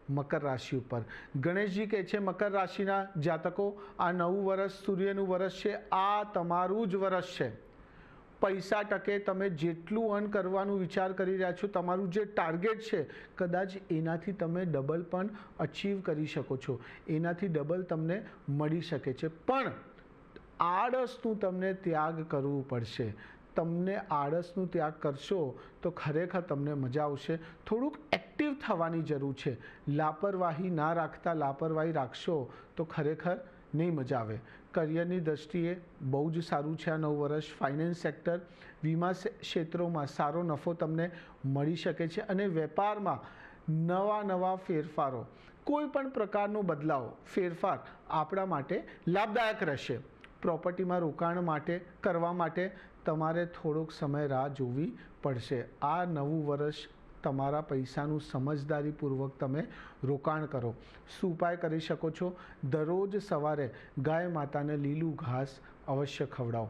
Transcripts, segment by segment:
મકર રાશિ ઉપર। ગણેશજી કહે છે મકર રાશિના જાતકો, આ નવું વર્ષ સૂર્યનું વર્ષ છે, આ તમારું જ વર્ષ છે। પૈસા ટકે તમે જેટલું અર્ન કરવાનું વિચાર કરી રહ્યા છો, તમારું જે ટાર્ગેટ છે કદાચ એનાથી તમે ડબલ પણ અચીવ કરી શકો છો, એનાથી ડબલ તમને મળી શકે છે। પણ આળસનું તમને ત્યાગ કરવું પડશે। તમને આળસનું ત્યાગ કરશો તો ખરેખર તમને મજા આવશે। થોડુંક એક્ટિવ થવાની જરૂર છે। લાપરવાહી ના રાખતા લાપરવાહી રાખશો તો ખરેખર નહીં મજા આવે। કરિયરની દ્રષ્ટિએ બહુ જ સારું છે આ નવું વર્ષ। ફાઇનાન્સ સેક્ટર, વીમા ક્ષેત્રોમાં સારો નફો તમને મળી શકે છે અને વેપારમાં નવા ફેરફારો, કોઈ પણ પ્રકારનો બદલાવ ફેરફાર આપણા માટે લાભદાયક રહેશે। પ્રોપર્ટીમાં રોકાણ કરવા માટે તમારે થોડોક સમય રાહ જોવી પડશે। આ નવું વર્ષ તમારા પૈસાનું સમજદારીપૂર્વક તમે રોકાણ કરો। શું ઉપાય કરી શકો છો? દરરોજ સવારે ગાય માતાને લીલું ઘાસ અવશ્ય ખવડાવો।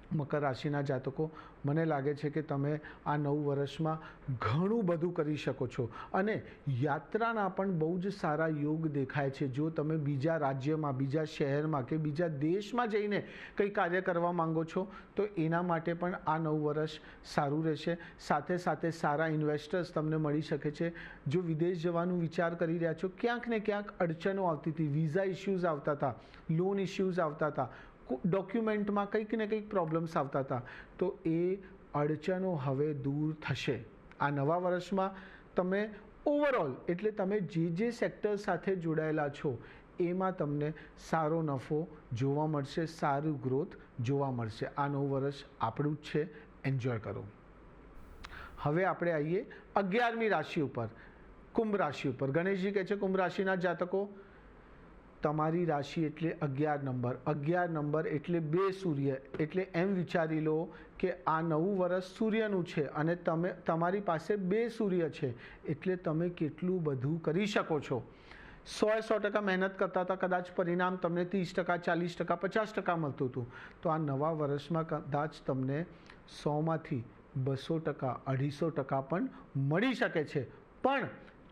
મકર રાશિના જાતકો, મને લાગે છે કે તમે આ નવું વર્ષમાં ઘણું બધું કરી શકો છો અને યાત્રાના પણ બહુ જ સારા યોગ દેખાય છે। જો તમે બીજા રાજ્યમાં, બીજા શહેરમાં કે બીજા દેશમાં જઈને કંઈ કાર્ય કરવા માંગો છો તો એના માટે પણ આ નવું વર્ષ સારું રહેશે। સાથે સાથે સારા ઇન્વેસ્ટર્સ તમને મળી શકે છે। જો વિદેશ જવાનું વિચાર કરી રહ્યા છો, ક્યાંક ને ક્યાંક અડચણો આવતી હતી, વિઝા ઇસ્યુઝ આવતા હતા, લોન ઇસ્યુઝ આવતા હતા, ડોક્યુમેન્ટમાં કંઈક ને કંઈક પ્રોબ્લેમ્સ આવતા હતા, તો એ અડચણો હવે દૂર થશે। આ નવા વર્ષમાં તમે ઓવરઓલ એટલે તમે જે સેક્ટર સાથે જોડાયેલા છો એમાં તમને સારો નફો જોવા મળશે, સારું ગ્રોથ જોવા મળશે। આ નવું વર્ષ આપણું જ છે, એન્જોય કરો। હવે આપણે આવીએ 11મી રાશિ ઉપર, કુંભ રાશિ ઉપર। ગણેશજી કહે છે કુંભ રાશિના જાતકો, તમારી રાશિ એટલે 11 નંબર, 11 નંબર એટલે 2 સૂર્ય, એટલે એમ વિચારી લો કે આ નવું વર્ષ સૂર્યનું છે અને તમારી પાસે 2 સૂર્ય છે, એટલે તમે કેટલું બધું કરી શકો છો। 100% મહેનત કરતા હતા, કદાચ પરિણામ તમને 30%, 40%, 50% મળતું હતું, તો આ નવા વર્ષમાં કદાચ તમને 100માંથી 200%, 250% પણ મળી શકે છે। પણ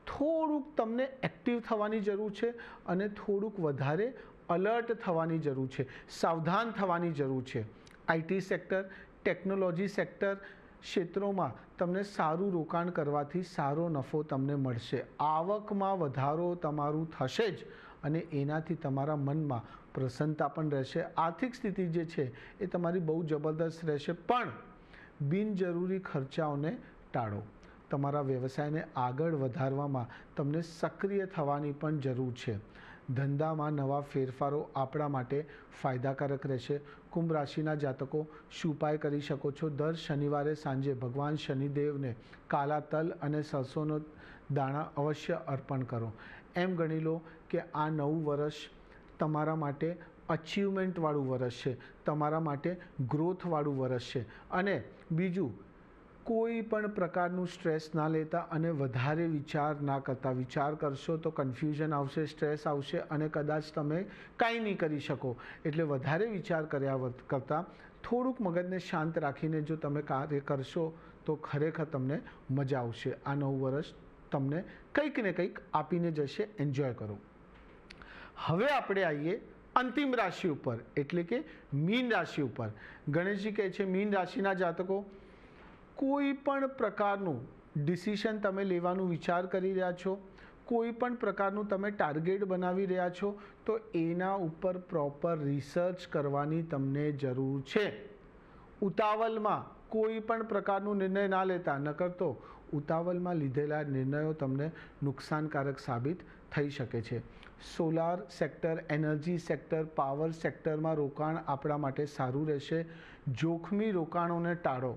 થોડુંક તમને એક્ટિવ થવાની જરૂર છે અને થોડુંક વધારે અલર્ટ થવાની જરૂર છે, સાવધાન થવાની જરૂર છે। આઈટી સેક્ટર, ટેકનોલોજી સેક્ટર ક્ષેત્રોમાં તમને સારું રોકાણ કરવાથી સારો નફો તમને મળશે। આવકમાં વધારો તમારું થશે જ અને એનાથી તમારા મનમાં પ્રસન્નતા પણ રહેશે। આર્થિક સ્થિતિ જે છે એ તમારી બહુ જબરદસ્ત રહેશે। પણ બિનજરૂરી ખર્ચાઓને ટાળો। તમારા વ્યવસાયને આગળ વધારવામાં તમને સક્રિય થવાની પણ જરૂર છે। ધંધામાં નવા ફેરફારો આપણા માટે ફાયદાકારક રહેશે। કુંભ રાશિના જાતકો, શું ઉપાય કરી શકો છો? દર શનિવારે સાંજે ભગવાન શનિદેવને કાલા તલ અને સરસોનો દાણા અવશ્ય અર્પણ કરો। એમ ગણી લો કે આ નવું વર્ષ તમારા માટે અચીવમેન્ટવાળું વર્ષ છે, તમારા માટે ગ્રોથવાળું વર્ષ છે। અને બીજું, કોઈ પણ પ્રકારનું સ્ટ્રેસ ના લેતા અને વધારે વિચાર ના કરતા। વિચાર કરશો તો કન્ફ્યુઝન આવશે, સ્ટ્રેસ આવશે અને કદાચ તમે કાંઈ નહીં કરી શકો। એટલે વધારે વિચાર કર્યા કરતાં થોડુંક મગજને શાંત રાખીને જો તમે કાર્ય કરશો તો ખરેખર તમને મજા આવશે। આ નવું વર્ષ તમને કંઈક ને કંઈક આપીને જશે, એન્જોય કરો। હવે આપણે આવીએ અંતિમ રાશિ ઉપર એટલે કે મીન રાશિ ઉપર। ગણેશજી કહે છે મીન રાશિના જાતકો, કોઈ પણ પ્રકારનું ડિસિઝન તમે લેવાનું વિચાર કરી રહ્યા છો, કોઈ પણ પ્રકારનું તમે ટાર્ગેટ બનાવી રહ્યા છો, તો એના ઉપર પ્રોપર રિસર્ચ કરવાની તમને જરૂર છે। ઉતાવળમાં કોઈ પણ પ્રકારનું નિર્ણય ના લેતા, નકર તો ઉતાવળમાં લીધેલા નિર્ણયો તમને નુકસાનકારક સાબિત થઈ શકે છે। Solar sector, energy sector, power સેક્ટરમાં રોકાણ આપણા માટે સારું રહેશે। જોખમી રોકાણોને ટાળો,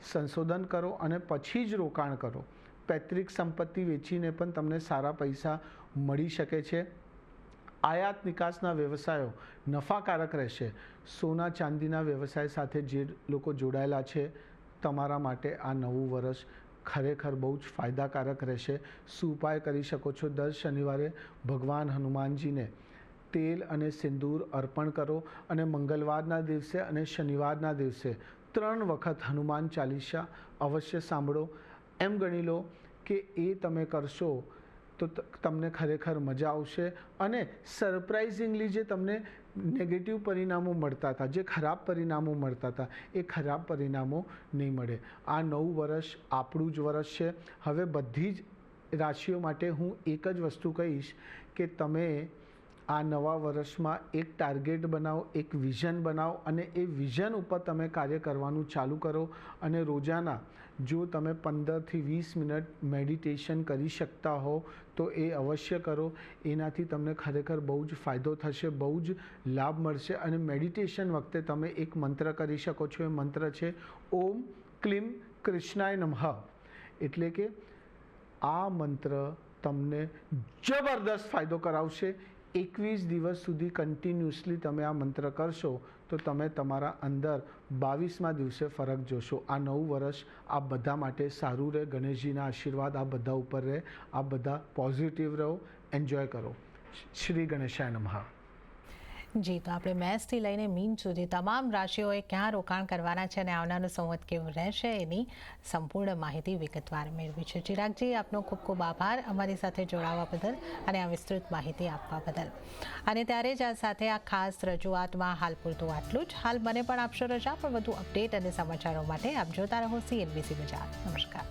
સંશોધન કરો અને પછી જ રોકાણ કરો। પૈતૃક સંપત્તિ વેચીને પણ તમને સારા પૈસા મળી શકે છે। આયાત નિકાસના વ્યવસાયો નફાકારક રહેશે। સોના ચાંદીના વ્યવસાય સાથે જે લોકો જોડાયેલા છે, તમારા માટે આ નવું વર્ષ ખરેખર બહુ જ ફાયદાકારક રહેશે। શું ઉપાય કરી શકો છો? દર શનિવારે ભગવાન હનુમાનજીને તેલ અને સિંદૂર અર્પણ કરો અને મંગળવારના દિવસે અને શનિવારના દિવસે 3 વખત હનુમાન ચાલીસા અવશ્ય સાંભળો। એમ ગણી લો કે એ તમે કરશો તો તમને ખરેખર મજા આવશે અને સરપ્રાઇઝિંગલી જે તમને નેગેટિવ પરિણામો મળતા હતા, જે ખરાબ પરિણામો મળતા હતા, એ ખરાબ પરિણામો નહીં મળે. આ નવું વર્ષ આપણું જ વર્ષ છે. હવે બધી જ રાશિઓ માટે હું એક જ વસ્તુ કહીશ કે તમે આ નવા વર્ષમાં એક ટાર્ગેટ બનાવો, એક વિઝન બનાવો અને એ વિઝન ઉપર તમે કાર્ય કરવાનું ચાલુ કરો. અને રોજાના જો તમે 15થી 20 મિનિટ મેડિટેશન કરી શકતા હો તો એ અવશ્ય કરો. એનાથી તમને ખરેખર બહુ જ ફાયદો થશે, બહુ જ લાભ મળશે. અને મેડિટેશન વખતે તમે એક મંત્ર કરી શકો છો. એ મંત્ર છે ઓમ ક્લીમ કૃષ્ણાય નમઃ. એટલે કે આ મંત્ર તમને જબરદસ્ત ફાયદો કરાવશે. 21 દિવસ સુધી કન્ટિન્યુઅસલી તમે આ મંત્ર કરશો તો તમે તમારા અંદર 22મા દિવસે ફરક જોશો. આ નવું વર્ષ આ બધા માટે સારું રહે. ગણેશજીના આશીર્વાદ આ બધા ઉપર રહે. આ બધા પોઝિટિવ રહો, એન્જોય કરો. શ્રી ગણેશાય નમઃ. જી, તો આપણે મેષથી લઈને મીન સુધી તમામ રાશિઓએ ક્યાં રોકાણ કરવાના છે અને આવનારું સંવત કેવું રહેશે એની સંપૂર્ણ માહિતી વિગતવાર મેળવી છે. ચિરાગજી, આપનો ખૂબ ખૂબ આભાર અમારી સાથે જોડાવા બદલ અને આ વિસ્તૃત માહિતી આપવા બદલ. અને ત્યારે જ આ સાથે આ ખાસ રજૂઆતમાં હાલ પૂરતું આટલું જ. હાલ મને પણ આપશો રજા, પણ વધુ અપડેટ અને સમાચારો માટે આપ જોતા રહો CNBC ગુજરાત. નમસ્કાર.